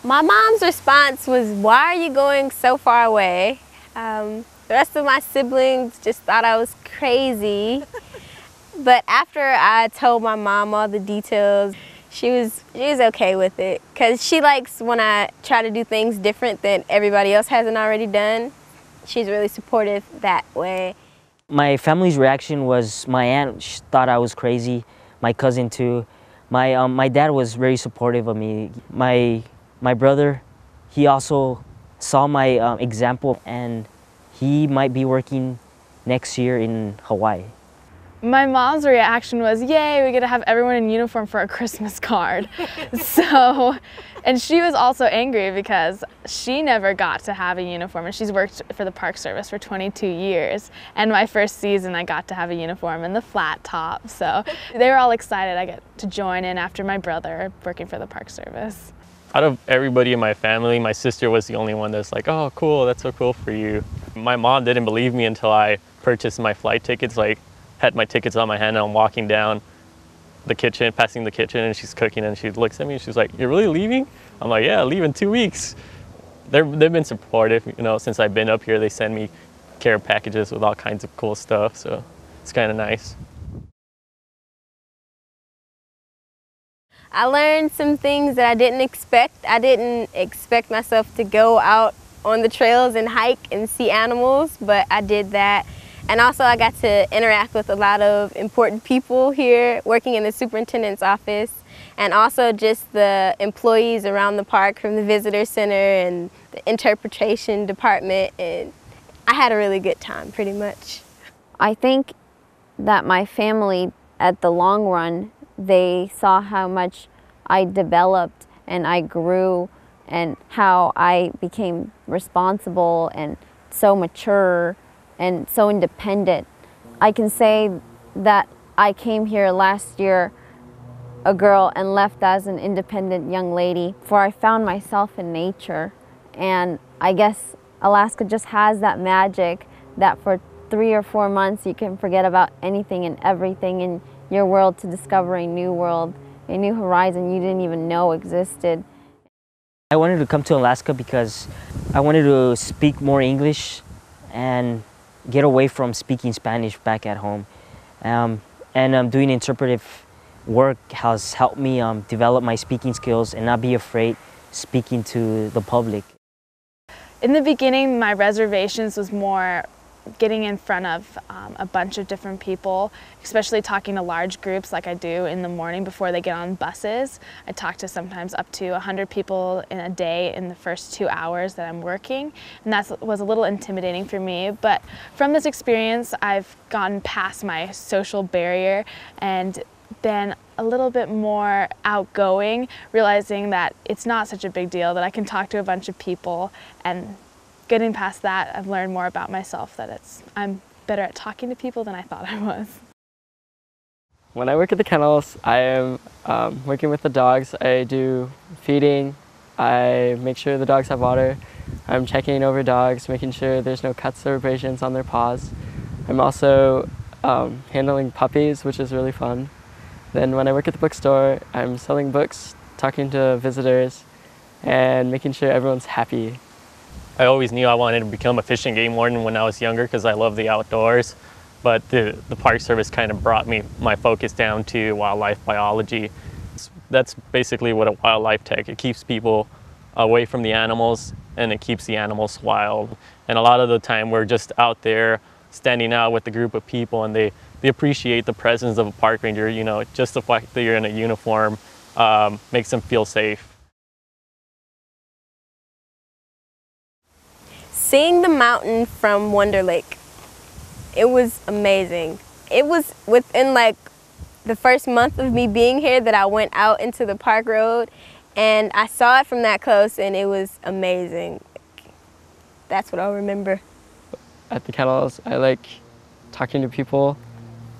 My mom's response was, "Why are you going so far away?" The rest of my siblings just thought I was crazy. But after I told my mom all the details, she was okay with it, because she likes when I try to do things different that everybody else hasn't already done. She's really supportive that way. My family's reaction was my aunt thought I was crazy, my cousin too. My dad was very supportive of me. My brother, he also saw my example, and he might be working next year in Hawaii. My mom's reaction was, "Yay, we get to have everyone in uniform for a Christmas card." So, and she was also angry because she never got to have a uniform, and she's worked for the Park Service for 22 years. And my first season, I got to have a uniform and the flat top. So they were all excited I got to join in after my brother working for the Park Service. Out of everybody in my family, my sister was the only one that's like, "Oh, cool, that's so cool for you." My mom didn't believe me until I purchased my flight tickets, like had my tickets on my hand, and I'm walking down the kitchen, passing the kitchen, and she's cooking, and she looks at me and she's like, "You're really leaving?" I'm like, "Yeah, I leave in 2 weeks." They've been supportive, you know, since I've been up here. They send me care packages with all kinds of cool stuff, so it's kind of nice. I learned some things that I didn't expect. I didn't expect myself to go out on the trails and hike and see animals, but I did that. And also I got to interact with a lot of important people here working in the superintendent's office, and also just the employees around the park from the visitor center and the interpretation department, and I had a really good time pretty much. I think that my family, at the long run, they saw how much I developed and I grew, and how I became responsible and so mature and so independent. I can say that I came here last year a girl and left as an independent young lady, for I found myself in nature. And I guess Alaska just has that magic that for 3 or 4 months you can forget about anything and everything in your world to discover a new world, a new horizon you didn't even know existed. I wanted to come to Alaska because I wanted to speak more English and get away from speaking Spanish back at home. Doing interpretive work has helped me develop my speaking skills and not be afraid speaking to the public. In the beginning, my reservations was more getting in front of a bunch of different people, especially talking to large groups like I do in the morning before they get on buses. I talk to sometimes up to 100 people in a day in the first 2 hours that I'm working, and that was a little intimidating for me. But from this experience, I've gotten past my social barrier and been a little bit more outgoing, realizing that it's not such a big deal, that I can talk to a bunch of people. And getting past that, I've learned more about myself, that I'm better at talking to people than I thought I was. When I work at the kennels, I am working with the dogs. I do feeding, I make sure the dogs have water, I'm checking over dogs, making sure there's no cuts or abrasions on their paws. I'm also handling puppies, which is really fun. Then when I work at the bookstore, I'm selling books, talking to visitors, and making sure everyone's happy. I always knew I wanted to become a fish and game warden when I was younger because I love the outdoors, but the Park Service kind of brought my focus down to wildlife biology. That's basically what a wildlife tech, it keeps people away from the animals and it keeps the animals wild. And a lot of the time we're just out there standing out with a group of people, and they appreciate the presence of a park ranger. You know, just the fact that you're in a uniform makes them feel safe. Seeing the mountain from Wonder Lake, it was amazing. It was within like the first month of me being here that I went out into the park road and I saw it from that close, and it was amazing. That's what I'll remember. At the kennels, I like talking to people,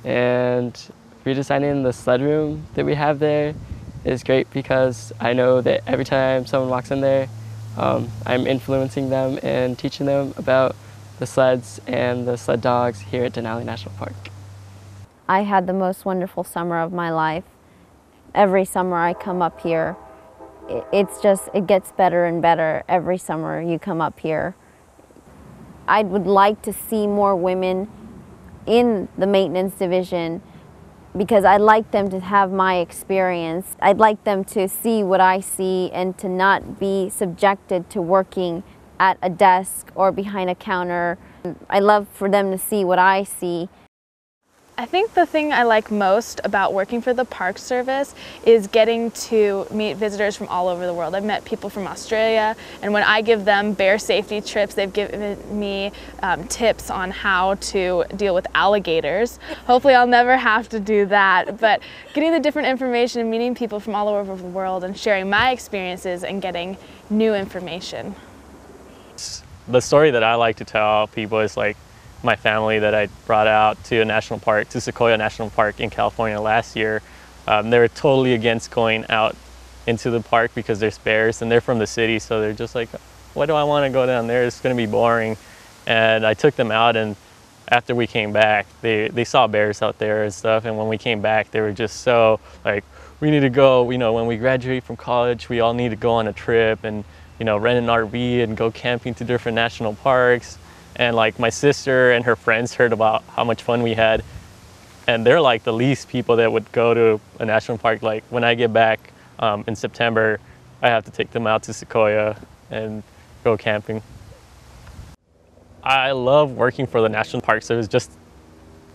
and redesigning the sled room that we have there is great because I know that every time someone walks in there, I'm influencing them and teaching them about the sleds and the sled dogs here at Denali National Park. I had the most wonderful summer of my life. Every summer I come up here it gets better and better every summer you come up here. I would like to see more women in the maintenance division because I'd like them to have my experience. I'd like them to see what I see and to not be subjected to working at a desk or behind a counter. I love for them to see what I see. I think the thing I like most about working for the Park Service is getting to meet visitors from all over the world. I've met people from Australia, and when I give them bear safety trips, they've given me tips on how to deal with alligators. Hopefully I'll never have to do that, but getting the different information and meeting people from all over the world and sharing my experiences and getting new information. The story that I like to tell people is like my family that I brought out to a national park, to Sequoia National Park in California last year. They were totally against going out into the park because there's bears, and they're from the city, so they're just like, why do I want to go down there? It's going to be boring. And I took them out, and after we came back, they saw bears out there and stuff, and when we came back, they were just so like, we need to go, you know, when we graduate from college, we all need to go on a trip and, you know, rent an RV and go camping to different national parks. And like my sister and her friends heard about how much fun we had, and they're like the least people that would go to a national park. Like when I get back in September, I have to take them out to Sequoia and go camping. I love working for the National Park Service, just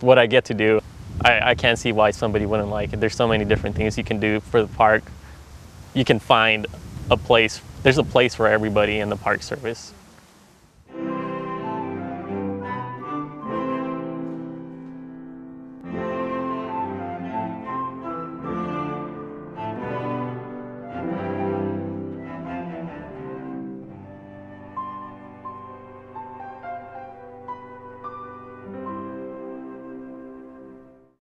what I get to do. I can't see why somebody wouldn't like it. There's so many different things you can do for the park. You can find a place, there's a place for everybody in the Park Service.